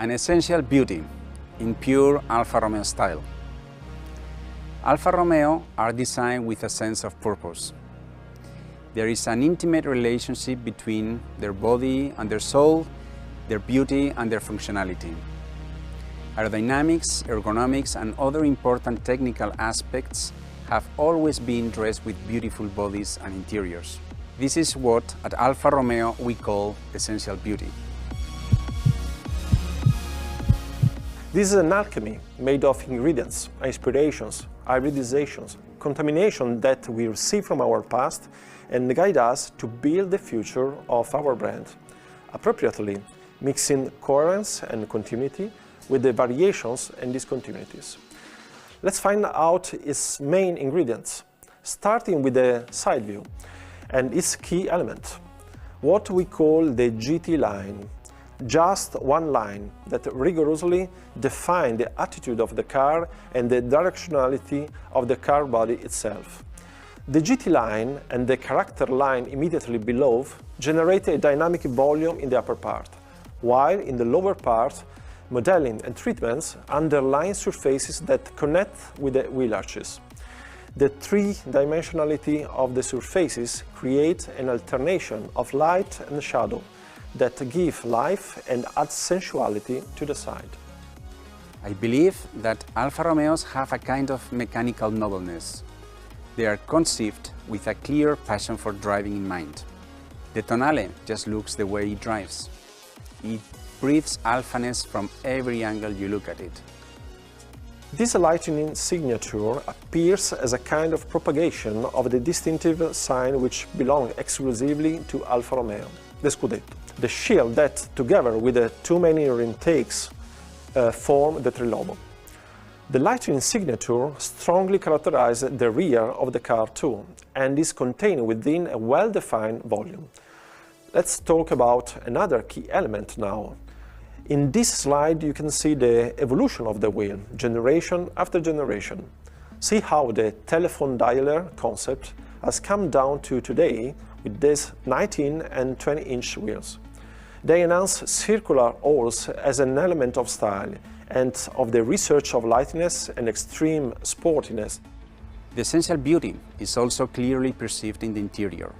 An essential beauty in pure Alfa Romeo style. Alfa Romeo are designed with a sense of purpose. There is an intimate relationship between their body and their soul, their beauty and their functionality. Aerodynamics, ergonomics and other important technical aspects have always been dressed with beautiful bodies and interiors. This is what at Alfa Romeo we call essential beauty. This is an alchemy made of ingredients, inspirations, hybridizations, contamination that we receive from our past and guide us to build the future of our brand, appropriately mixing coherence and continuity with the variations and discontinuities. Let's find out its main ingredients, starting with the side view and its key element, what we call the GT line. Just one line that rigorously defines the attitude of the car and the directionality of the car body itself. The GT line and the character line immediately below generate a dynamic volume in the upper part, while in the lower part, modeling and treatments underline surfaces that connect with the wheel arches. The three-dimensionality of the surfaces create an alternation of light and shadow that give life and add sensuality to the side. I believe that Alfa Romeos have a kind of mechanical nobleness. They are conceived with a clear passion for driving in mind. The Tonale just looks the way it drives. It breathes alphaness from every angle you look at it. This lightning signature appears as a kind of propagation of the distinctive sign which belongs exclusively to Alfa Romeo, the Scudetto. The shield that, together with the two main intakes, form the trilobo. The lightning signature strongly characterizes the rear of the car too, and is contained within a well-defined volume. Let's talk about another key element now. In this slide you can see the evolution of the wheel, generation after generation. See how the telephone dialer concept has come down to today with these 19 and 20-inch wheels. They enhance circular holes as an element of style and of the research of lightness and extreme sportiness. The essential beauty is also clearly perceived in the interior.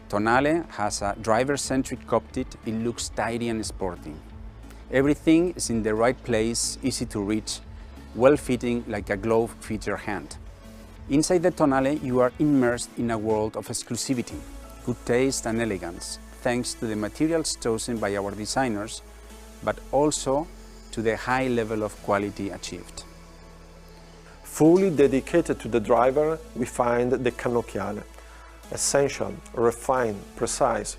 Tonale has a driver-centric cockpit. It looks tidy and sporty. Everything is in the right place, easy to reach, well-fitting like a glove fits your hand. Inside the Tonale you are immersed in a world of exclusivity, good taste and elegance, thanks to the materials chosen by our designers, but also to the high level of quality achieved. Fully dedicated to the driver, we find the cannocchiale, essential, refined, precise.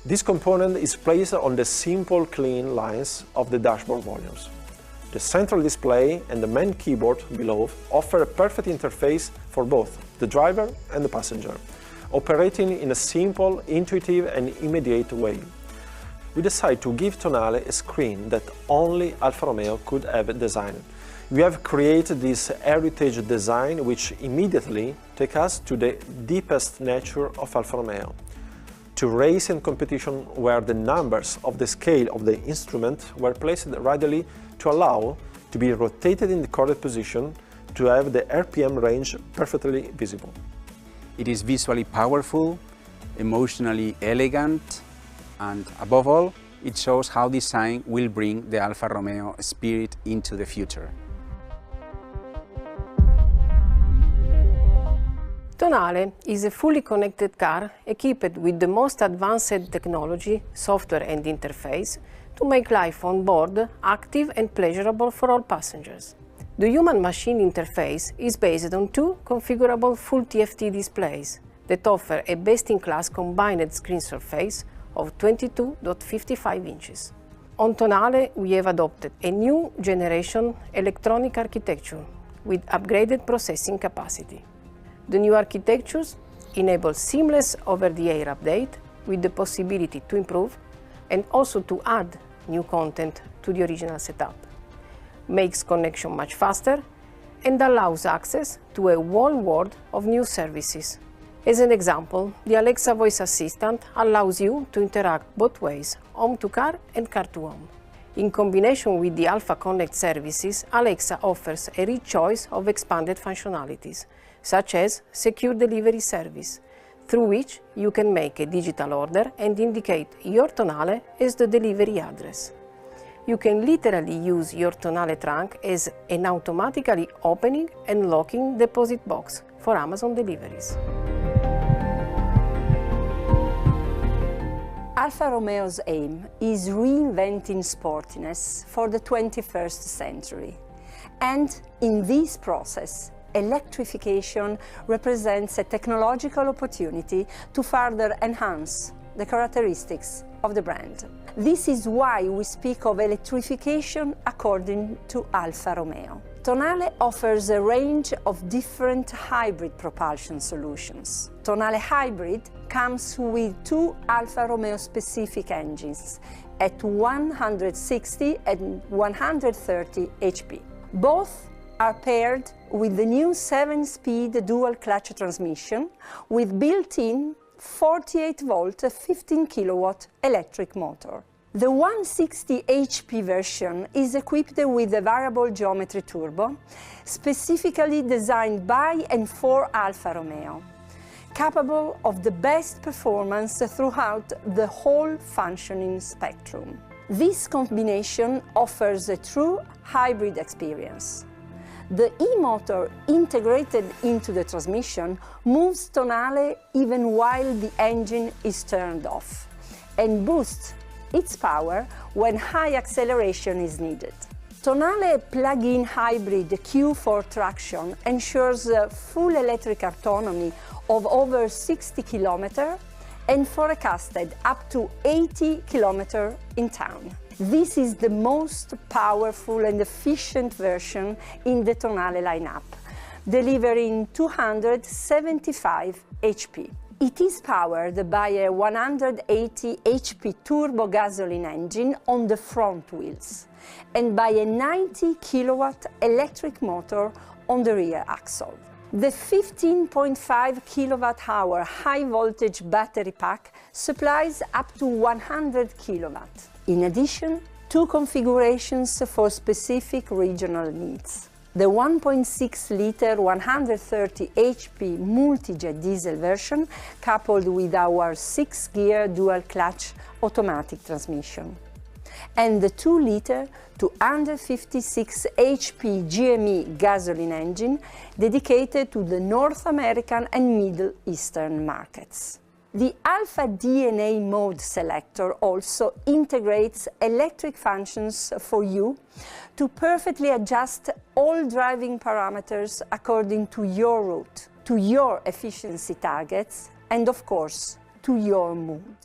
This component is placed on the simple, clean lines of the dashboard volumes. The central display and the main keyboard below offer a perfect interface for both the driver and the passenger, operating in a simple, intuitive and immediate way. We decided to give Tonale a screen that only Alfa Romeo could have designed. We have created this heritage design which immediately takes us to the deepest nature of Alfa Romeo, to race and competition where the numbers of the scale of the instrument were placed readily to allow to be rotated in the correct position to have the RPM range perfectly visible. It is visually powerful, emotionally elegant, and above all, it shows how design will bring the Alfa Romeo spirit into the future. Tonale is a fully connected car equipped with the most advanced technology, software and interface to make life on board active and pleasurable for all passengers. The human-machine interface is based on two configurable full TFT displays that offer a best-in-class combined screen surface of 22.55 inches. On Tonale, we have adopted a new generation electronic architecture with upgraded processing capacity. The new architectures enable seamless over-the-air update with the possibility to improve and also to add new content to the original setup, makes connection much faster and allows access to a whole world of new services. As an example, the Alexa voice assistant allows you to interact both ways, home to car and car to home. In combination with the Alfa Connect services, Alexa offers a rich choice of expanded functionalities, such as Secure Delivery Service, through which you can make a digital order and indicate your Tonale as the delivery address. You can literally use your Tonale trunk as an automatically opening and locking deposit box for Amazon deliveries. Alfa Romeo's aim is reinventing sportiness for the 21st century. And in this process, electrification represents a technological opportunity to further enhance the characteristics of the brand. This is why we speak of electrification according to Alfa Romeo. Tonale offers a range of different hybrid propulsion solutions. Tonale Hybrid comes with two Alfa Romeo specific engines at 160 and 130 HP. Both are paired with the new 7-speed dual-clutch transmission with built-in 48-volt 15-kilowatt electric motor. The 160 HP version is equipped with a variable geometry turbo, specifically designed by and for Alfa Romeo, capable of the best performance throughout the whole functioning spectrum. This combination offers a true hybrid experience. The e-motor integrated into the transmission moves Tonale even while the engine is turned off and boosts its power when high acceleration is needed. Tonale plug-in hybrid Q4 traction ensures full electric autonomy of over 60 km and forecasted up to 80 km in town. This is the most powerful and efficient version in the Tonale lineup, delivering 275 HP. It is powered by a 180 HP turbo gasoline engine on the front wheels and by a 90 kilowatt electric motor on the rear axle. The 15.5 kilowatt-hour high-voltage battery pack supplies up to 100 kilowatt. In addition, two configurations for specific regional needs. The 1.6-liter 130 HP multi-jet diesel version coupled with our 6-gear dual-clutch automatic transmission, and the 2-liter 256 HP GME gasoline engine dedicated to the North American and Middle Eastern markets. The Alfa DNA mode selector also integrates electric functions for you to perfectly adjust all driving parameters according to your route, to your efficiency targets, and of course, to your mood.